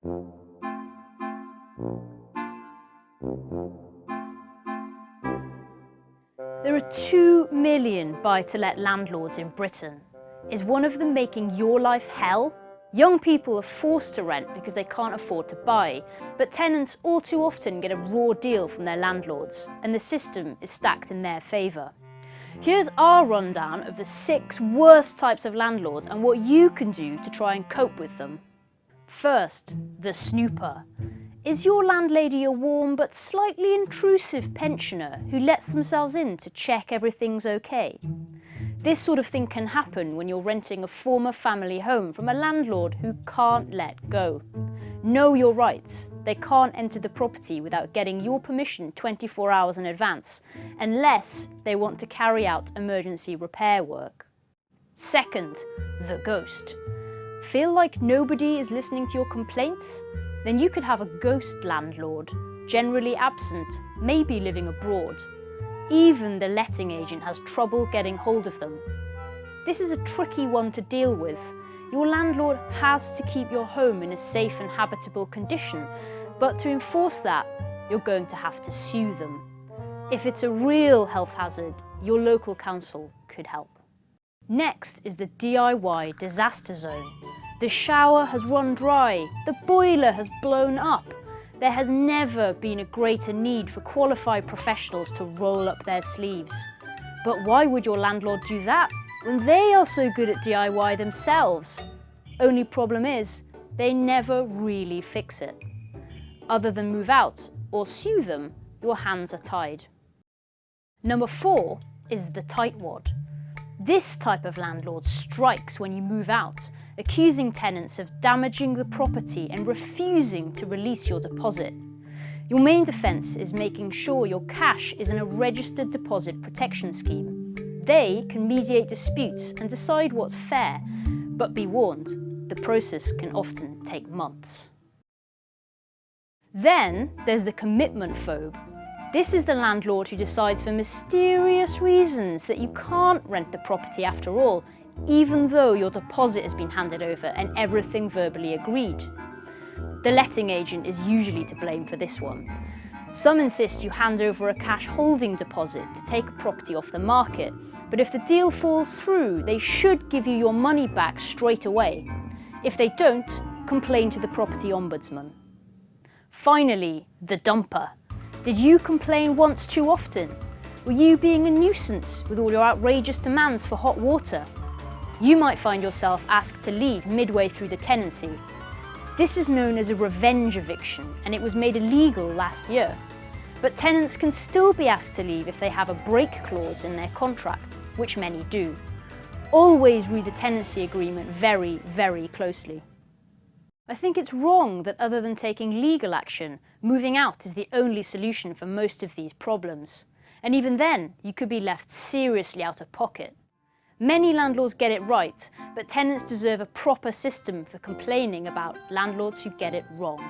There are 2 million buy-to-let landlords in Britain. Is one of them making your life hell? Young people are forced to rent because they can't afford to buy, but tenants all too often get a raw deal from their landlords, and the system is stacked in their favour. Here's our rundown of the 6 worst types of landlords and what you can do to try and cope with them. First, the snooper. Is your landlady a warm but slightly intrusive pensioner who lets themselves in to check everything's okay? This sort of thing can happen when you're renting a former family home from a landlord who can't let go. Know your rights. They can't enter the property without getting your permission 24 hours in advance, unless they want to carry out emergency repair work. Second, the ghost. Feel like nobody is listening to your complaints? Then you could have a ghost landlord, generally absent, maybe living abroad. Even the letting agent has trouble getting hold of them. This is a tricky one to deal with. Your landlord has to keep your home in a safe and habitable condition, but to enforce that, you're going to have to sue them. If it's a real health hazard, your local council could help. Next is the DIY disaster zone. The shower has run dry, the boiler has blown up. There has never been a greater need for qualified professionals to roll up their sleeves. But why would your landlord do that when they are so good at DIY themselves? Only problem is, they never really fix it. Other than move out or sue them, your hands are tied. Number 4 is the tightwad. This type of landlord strikes when you move out, accusing tenants of damaging the property and refusing to release your deposit. Your main defence is making sure your cash is in a registered deposit protection scheme. They can mediate disputes and decide what's fair, but be warned, the process can often take months. Then there's the commitmentphobe. This is the landlord who decides for mysterious reasons that you can't rent the property after all, even though your deposit has been handed over and everything verbally agreed. The letting agent is usually to blame for this one. Some insist you hand over a cash holding deposit to take a property off the market, but if the deal falls through, they should give you your money back straight away. If they don't, complain to the property ombudsman. Finally, the dumper. Did you complain once too often? Were you being a nuisance with all your outrageous demands for hot water? You might find yourself asked to leave midway through the tenancy. This is known as a revenge eviction, and it was made illegal last year. But tenants can still be asked to leave if they have a break clause in their contract, which many do. Always read the tenancy agreement very, very closely. I think it's wrong that other than taking legal action, moving out is the only solution for most of these problems. And even then, you could be left seriously out of pocket. Many landlords get it right, but tenants deserve a proper system for complaining about landlords who get it wrong.